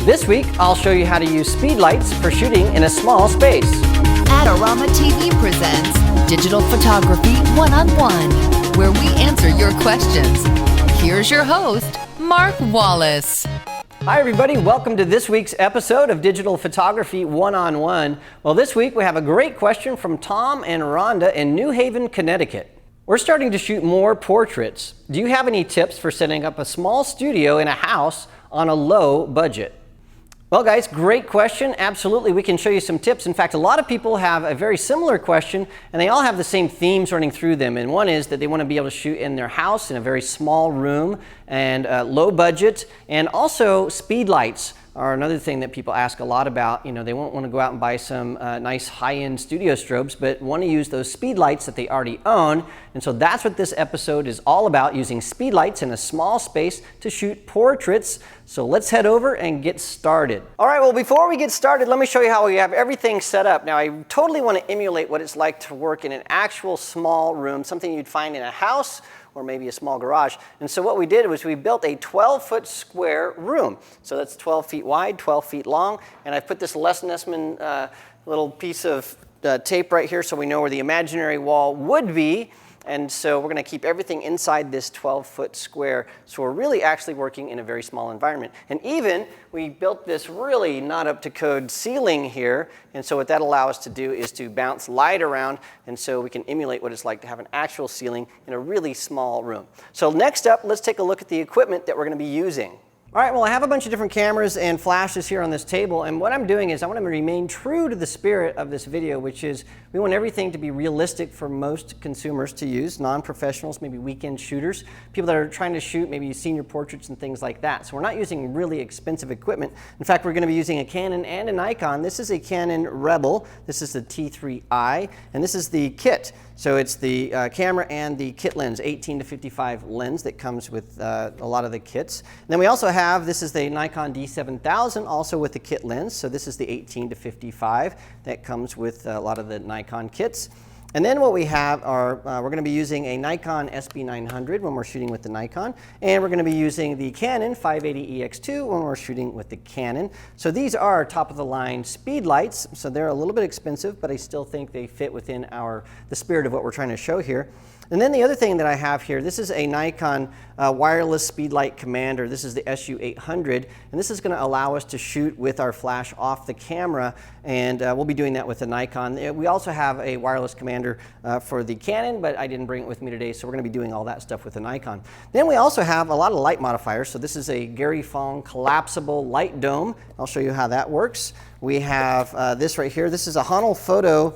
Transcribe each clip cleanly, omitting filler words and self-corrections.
This week, I'll show you how to use speed lights for shooting in a small space. Adorama TV presents Digital Photography One-on-One, where we answer your questions. Here's your host, Mark Wallace. Hi everybody, welcome to this week's episode of Digital Photography One-on-One. Well, this week we have a great question from Tom and Rhonda in New Haven, Connecticut. We're starting to shoot more portraits. Do you have any tips for setting up a small studio in a house on a low budget? Well guys, great question. Absolutely, we can show you some tips. In fact, a lot of people have a very similar question and they all have the same themes running through them. And one is that they want to be able to shoot in their house in a very small room and low budget, and also speed lights are another thing that people ask a lot about. You know, they won't want to go out and buy some nice high-end studio strobes, but want to use those speed lights that they already own. And so that's what this episode is all about, using speed lights in a small space to shoot portraits. So let's head over and get started. All right, well, before we get started, let me show you how we have everything set up. Now, I totally want to emulate what it's like to work in an actual small room, something you'd find in a house or maybe a small garage. And so what we did was we built a 12-foot square room. So that's 12 feet wide, 12 feet long, and I put this Les Nessman little piece of tape right here so we know where the imaginary wall would be. And so we're going to keep everything inside this 12-foot square. So we're really actually working in a very small environment. And even we built this really not up to code ceiling here. And so what that allows us to do is to bounce light around. And so we can emulate what it's like to have an actual ceiling in a really small room. So next up, let's take a look at the equipment that we're going to be using. All right, well, I have a bunch of different cameras and flashes here on this table, and what I'm doing is I want to remain true to the spirit of this video, which is we want everything to be realistic for most consumers to use, non-professionals, maybe weekend shooters, people that are trying to shoot maybe senior portraits and things like that. So we're not using really expensive equipment. In fact, we're going to be using a Canon and a Nikon. This is a Canon Rebel. This is the T3i, and this is the kit. So it's the camera and the kit lens, 18 to 55 lens that comes with a lot of the kits. And then we also have, this is the Nikon D7000, also with the kit lens. So this is the 18 to 55 that comes with a lot of the Nikon kits. And then what we have are, we're going to be using a Nikon SB900 when we're shooting with the Nikon, and we're going to be using the Canon 580EX2 when we're shooting with the Canon. So these are top-of-the-line speed lights, so they're a little bit expensive, but I still think they fit within the spirit of what we're trying to show here. And then the other thing that I have here, this is a Nikon wireless speed light commander. This is the SU800, and this is going to allow us to shoot with our flash off the camera, and we'll be doing that with the Nikon. We also have a wireless commander for the Canon, but I didn't bring it with me today, so we're going to be doing all that stuff with the Nikon. Then we also have a lot of light modifiers. So this is a Gary Fong collapsible light dome. I'll show you how that works. We have this right here. This is a Foto.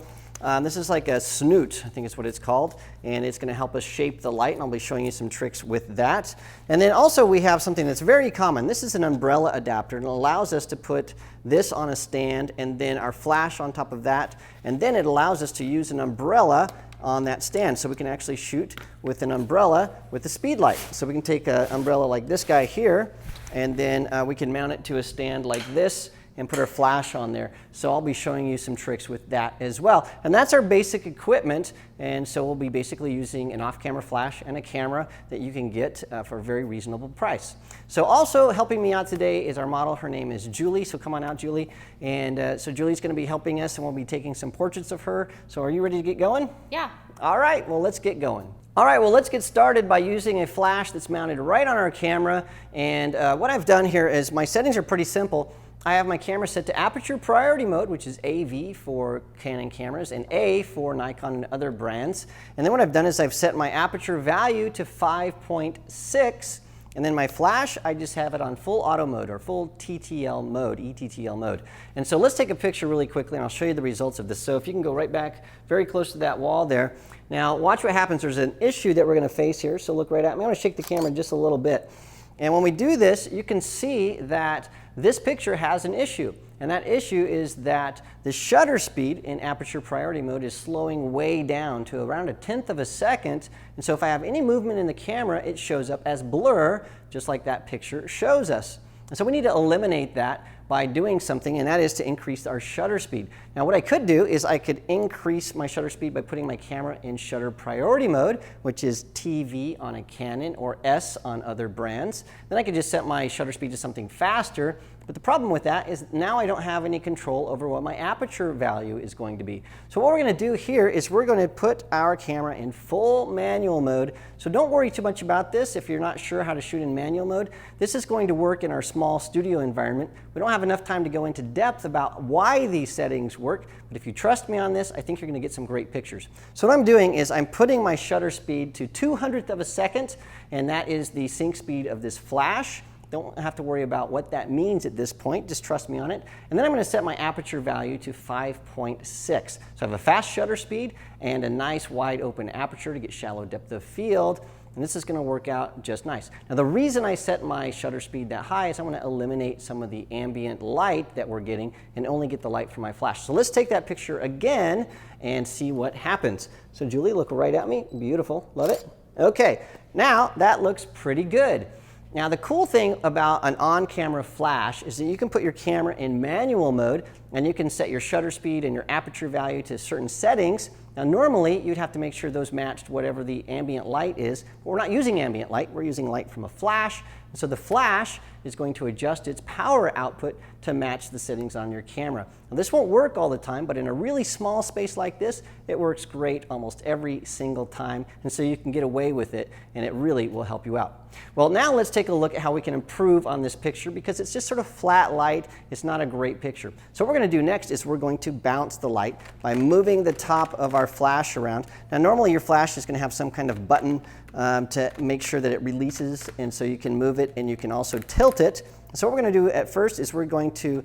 This is like a snoot, I think is what it's called, and it's going to help us shape the light, and I'll be showing you some tricks with that. And then also we have something that's very common. This is an umbrella adapter, and it allows us to put this on a stand and then our flash on top of that, and then it allows us to use an umbrella on that stand, so we can actually shoot with an umbrella with the speed light. So we can take an umbrella like this guy here, and then we can mount it to a stand like this and put our flash on there. So I'll be showing you some tricks with that as well. And that's our basic equipment, and so we'll be basically using an off-camera flash and a camera that you can get for a very reasonable price. So also helping me out today is our model. Her name is Julie, so come on out, Julie. And so Julie's going to be helping us, and we'll be taking some portraits of her. So are you ready to get going? Yeah. All right, well, let's get going. All right, well, let's get started by using a flash that's mounted right on our camera. And what I've done here is my settings are pretty simple. I have my camera set to aperture priority mode, which is AV for Canon cameras and A for Nikon and other brands. And then what I've done is I've set my aperture value to 5.6, and then my flash, I just have it on full auto mode or full TTL mode, ETTL mode. And so let's take a picture really quickly and I'll show you the results of this. So if you can go right back very close to that wall there. Now watch what happens. There's an issue that we're going to face here, so look right at me. I'm going to shake the camera just a little bit. And when we do this, you can see that this picture has an issue. And that issue is that the shutter speed in aperture priority mode is slowing way down to around 1/10 of a second. And so if I have any movement in the camera, it shows up as blur, just like that picture shows us. And so we need to eliminate that by doing something, and that is to increase our shutter speed. Now what I could do is I could increase my shutter speed by putting my camera in shutter priority mode, which is TV on a Canon or S on other brands. Then I could just set my shutter speed to something faster, but the problem with that is now I don't have any control over what my aperture value is going to be. So what we're going to do here is we're going to put our camera in full manual mode. So don't worry too much about this if you're not sure how to shoot in manual mode. This is going to work in our small studio environment. We don't have enough time to go into depth about why these settings work, but if you trust me on this, I think you're going to get some great pictures. So what I'm doing is I'm putting my shutter speed to 200th of a second, and that is the sync speed of this flash. Don't have to worry about what that means at this point, just trust me on it. And then I'm going to set my aperture value to 5.6. So I have a fast shutter speed and a nice wide open aperture to get shallow depth of field, and this is going to work out just nice. Now the reason I set my shutter speed that high is I want to eliminate some of the ambient light that we're getting and only get the light from my flash. So let's take that picture again and see what happens. So Julie, look right at me. Beautiful. Love it. Okay, now that looks pretty good. Now the cool thing about an on-camera flash is that you can put your camera in manual mode and you can set your shutter speed and your aperture value to certain settings. Now normally you'd have to make sure those matched whatever the ambient light is, but we're not using ambient light, we're using light from a flash. And so the flash is going to adjust its power output to match the settings on your camera. Now this won't work all the time, but in a really small space like this, it works great almost every single time, and so you can get away with it, and it really will help you out. Well, now let's take a look at how we can improve on this picture, because it's just sort of flat light. It's not a great picture. So what we're going to do next is we're going to bounce the light by moving the top of our flash around. Now normally your flash is going to have some kind of button to make sure that it releases, and so you can move it and you can also tilt it. So what we're going to do at first is we're going to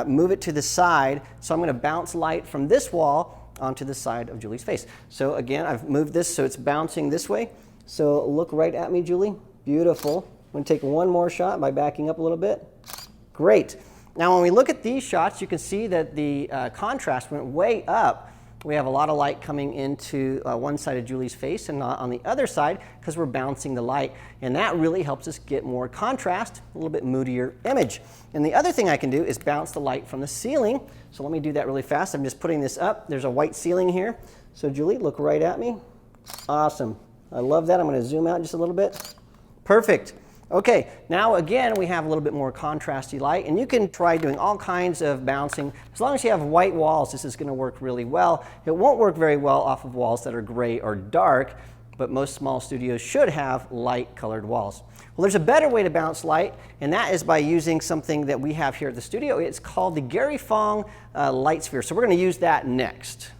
move it to the side. So I'm going to bounce light from this wall onto the side of Julie's face. So again, I've moved this so it's bouncing this way. So look right at me, Julie. Beautiful. I'm going to take one more shot by backing up a little bit. Great. Now when we look at these shots, you can see that the contrast went way up. We have a lot of light coming into one side of Julie's face and not on the other side because we're bouncing the light. And that really helps us get more contrast, a little bit moodier image. And the other thing I can do is bounce the light from the ceiling. So let me do that really fast. I'm just putting this up. There's a white ceiling here. So Julie, look right at me. Awesome. I love that. I'm going to zoom out just a little bit. Perfect. Okay, now again we have a little bit more contrasty light, and you can try doing all kinds of bouncing. As long as you have white walls, this is going to work really well. It won't work very well off of walls that are gray or dark, but most small studios should have light colored walls. Well, there's a better way to bounce light, and that is by using something that we have here at the studio. It's called the Gary Fong light sphere, so we're going to use that next.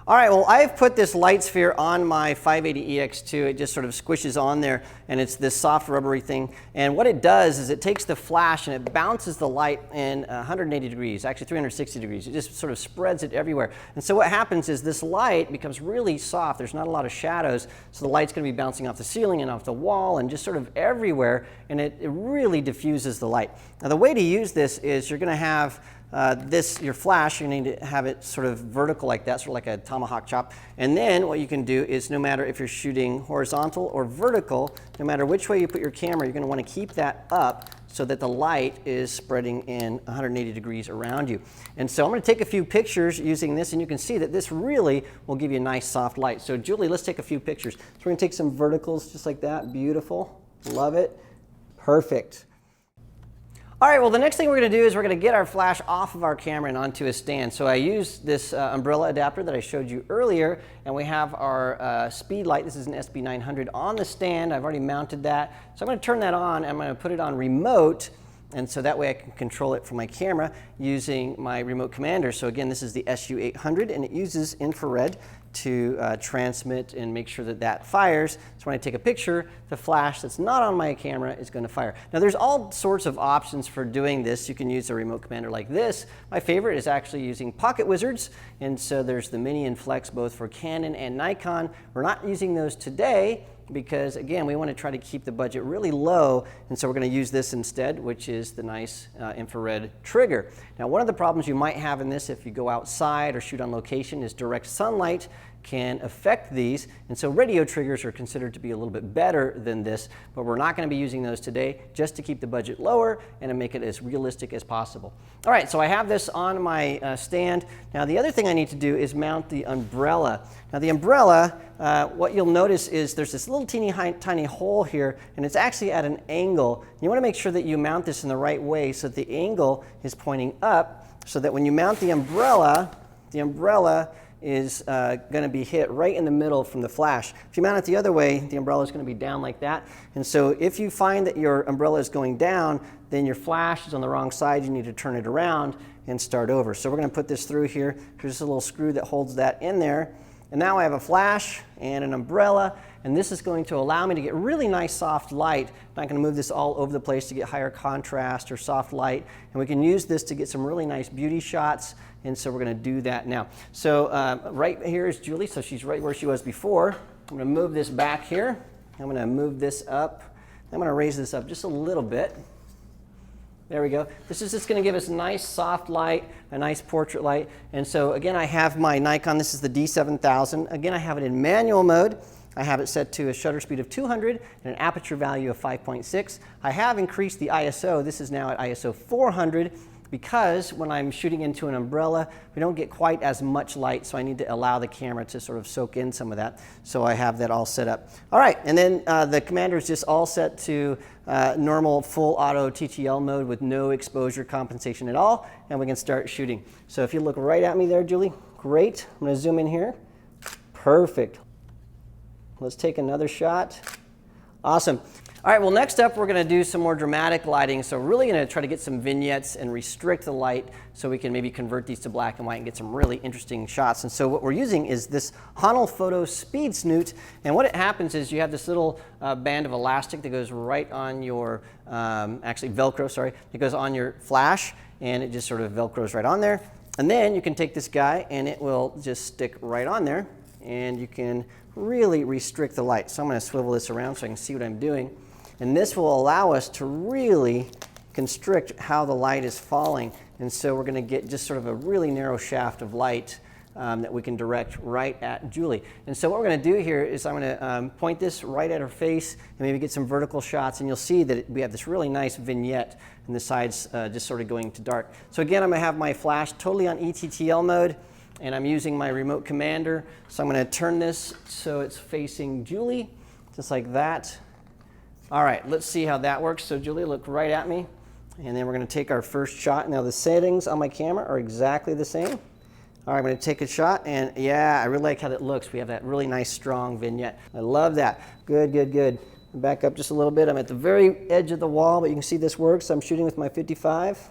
All right, well, I've put this light sphere on my 580EX2. It just sort of squishes on there, and it's this soft rubbery thing. And what it does is it takes the flash and it bounces the light in 180 degrees, actually 360 degrees. It just sort of spreads it everywhere. And so what happens is this light becomes really soft. There's not a lot of shadows, so the light's going to be bouncing off the ceiling and off the wall and just sort of everywhere, and it really diffuses the light. Now, the way to use this is you're going to have your flash, you need to have it sort of vertical like that, sort of like a tomahawk chop. And then what you can do is no matter if you're shooting horizontal or vertical, no matter which way you put your camera, you're going to want to keep that up so that the light is spreading in 180 degrees around you. And so I'm going to take a few pictures using this, and you can see that this really will give you a nice soft light. So Julie, let's take a few pictures. So we're going to take some verticals just like that. Beautiful. Love it. Perfect. All right, well, the next thing we're going to do is we're going to get our flash off of our camera and onto a stand. So I use this umbrella adapter that I showed you earlier, and we have our speed light. This is an SB900 on the stand. I've already mounted that. So I'm going to turn that on, and I'm going to put it on remote, and so that way I can control it from my camera using my remote commander. So again, this is the SU800, and it uses infrared to transmit and make sure that that fires. So when I take a picture, the flash that's not on my camera is going to fire. Now there's all sorts of options for doing this. You can use a remote commander like this. My favorite is actually using Pocket Wizards, and so there's the Mini and Flex both for Canon and Nikon. We're not using those today because, again, we want to try to keep the budget really low, and so we're going to use this instead, which is the nice infrared trigger. Now, one of the problems you might have in this if you go outside or shoot on location is direct sunlight can affect these. And so radio triggers are considered to be a little bit better than this, but we're not going to be using those today, just to keep the budget lower and to make it as realistic as possible. All right, so I have this on my stand. Now the other thing I need to do is mount the umbrella. Now the umbrella, what you'll notice is there's this little tiny hole here, and it's actually at an angle. You want to make sure that you mount this in the right way so that the angle is pointing up, so that when you mount the umbrella is going to be hit right in the middle from the flash. If you mount it the other way, the umbrella is going to be down like that. And so if you find that your umbrella is going down, then your flash is on the wrong side. You need to turn it around and start over. So we're going to put this through here. There's a little screw that holds that in there. And now I have a flash and an umbrella, and this is going to allow me to get really nice soft light. I'm not going to move this all over the place to get higher contrast or soft light, and we can use this to get some really nice beauty shots, and so we're going to do that now. So right here is Julie, so she's right where she was before. I'm going to move this back here. I'm going to move this up. I'm going to raise this up just a little bit. There we go. This is just going to give us nice soft light, a nice portrait light. And so again, I have my Nikon. This is the D7000. Again, I have it in manual mode. I have it set to a shutter speed of 200 and an aperture value of 5.6. I have increased the ISO. This is now at ISO 400 because when I'm shooting into an umbrella, we don't get quite as much light, so I need to allow the camera to sort of soak in some of that. So I have that all set up. All right, and then the commander is just all set to normal full auto TTL mode with no exposure compensation at all, and we can start shooting. So if you look right at me there, Julie, great. I'm going to zoom in here. Perfect. Let's take another shot. Awesome. All right, well, next up, we're going to do some more dramatic lighting. So we're really going to try to get some vignettes and restrict the light so we can maybe convert these to black and white and get some really interesting shots. And so what we're using is this Foto speed snoot. And what it happens is you have this little band of elastic that goes right on your, actually Velcro, sorry, it goes on your flash, and it just sort of Velcros right on there. And then you can take this guy, and it will just stick right on there, and you can really restrict the light. So I'm going to swivel this around so I can see what I'm doing. And this will allow us to really constrict how the light is falling. And so we're going to get just sort of a really narrow shaft of light that we can direct right at Julie. And so what we're going to do here is I'm going to point this right at her face and maybe get some vertical shots. And you'll see that we have this really nice vignette and the sides just sort of going to dark. So again, I'm going to have my flash totally on ETTL mode. And I'm using my remote commander. So I'm going to turn this so it's facing Julie, just like that. All right, let's see how that works. So Julie, look right at me. And then we're going to take our first shot. Now the settings on my camera are exactly the same. All right, I'm going to take a shot. And yeah, I really like how that looks. We have that really nice, strong vignette. I love that. Good, good, good. Back up just a little bit. I'm at the very edge of the wall, but you can see this works. I'm shooting with my 55.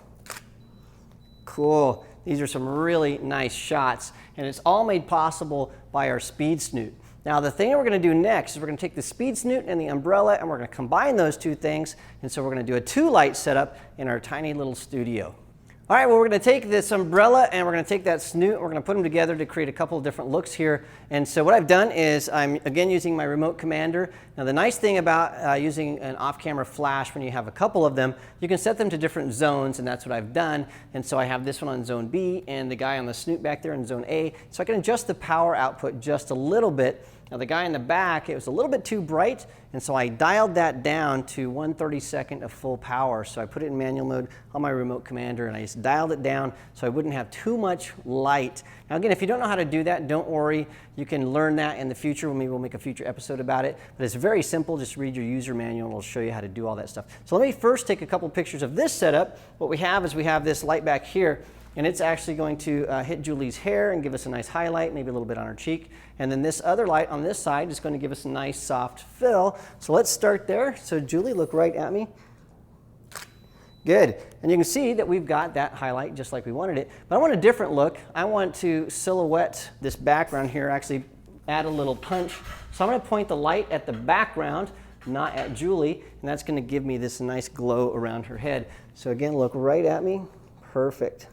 Cool. These are some really nice shots, and it's all made possible by our speed snoot. Now the thing that we're going to do next is we're going to take the speed snoot and the umbrella, and we're going to combine those two things, and so we're going to do a 2-light setup in our tiny little studio. All right, well, we're going to take this umbrella and we're going to take that snoot and we're going to put them together to create a couple of different looks here. And so what I've done is I'm again using my remote commander. Now the nice thing about using an off-camera flash when you have a couple of them, you can set them to different zones, and that's what I've done. And so I have this one on zone B and the guy on the snoot back there in zone A. So I can adjust the power output just a little bit. Now the guy in the back, it was a little bit too bright, and so I dialed that down to 1/32 of full power. So I put it in manual mode on my remote commander, and I just dialed it down so I wouldn't have too much light. Now again, if you don't know how to do that, don't worry. You can learn that in the future. Maybe we'll make a future episode about it. But it's very simple. Just read your user manual, and it'll show you how to do all that stuff. So let me first take a couple pictures of this setup. What we have is we have this light back here, and it's actually going to hit Julie's hair and give us a nice highlight, maybe a little bit on her cheek. And then this other light on this side is going to give us a nice soft fill. So let's start there. So Julie, look right at me. Good. And you can see that we've got that highlight just like we wanted it. But I want a different look. I want to silhouette this background here, actually add a little punch. So I'm going to point the light at the background, not at Julie, and that's going to give me this nice glow around her head. So again, look right at me. Perfect.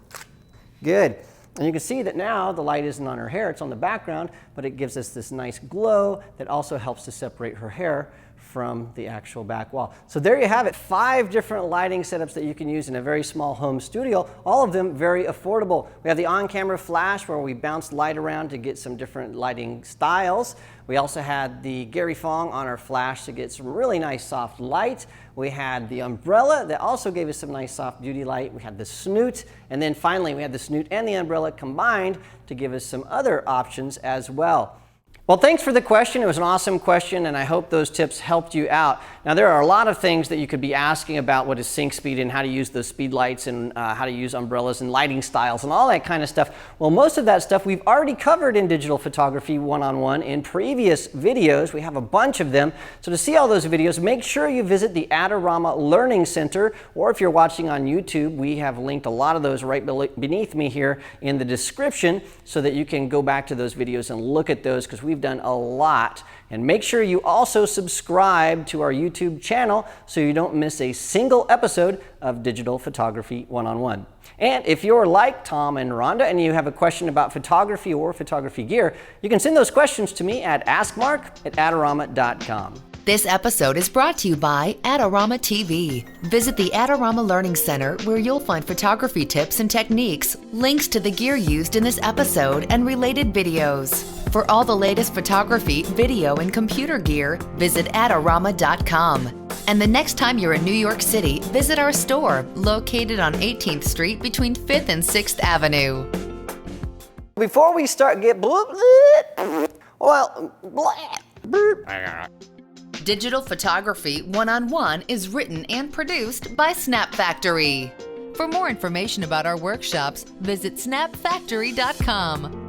Good. And you can see that now the light isn't on her hair, it's on the background, but it gives us this nice glow that also helps to separate her hair from the actual back wall. So there you have it, 5 different lighting setups that you can use in a very small home studio, all of them very affordable. We have the on-camera flash where we bounce light around to get some different lighting styles. We also had the Gary Fong on our flash to get some really nice soft light. We had the umbrella that also gave us some nice soft beauty light. We had the snoot, and then finally we had the snoot and the umbrella combined to give us some other options as well. Well, thanks for the question. It was an awesome question, and I hope those tips helped you out. Now, there are a lot of things that you could be asking about what is sync speed and how to use those speed lights and how to use umbrellas and lighting styles and all that kind of stuff. Well, most of that stuff we've already covered in Digital Photography 101 in previous videos. We have a bunch of them. So to see all those videos, make sure you visit the Adorama Learning Center, or if you're watching on YouTube, we have linked a lot of those right beneath me here in the description so that you can go back to those videos and look at those, because we've done a lot. And make sure you also subscribe to our YouTube channel so you don't miss a single episode of Digital Photography 101. And if you're like Tom and Rhonda and you have a question about photography or photography gear, you can send those questions to me at askmark@adorama.com. This episode is brought to you by Adorama TV. Visit the Adorama Learning Center where you'll find photography tips and techniques, links to the gear used in this episode, and related videos. For all the latest photography, video, and computer gear, visit Adorama.com. And the next time you're in New York City, visit our store located on 18th Street between 5th and 6th Avenue. Before we start, Digital Photography 101 is written and produced by Snap Factory. For more information about our workshops, visit snapfactory.com.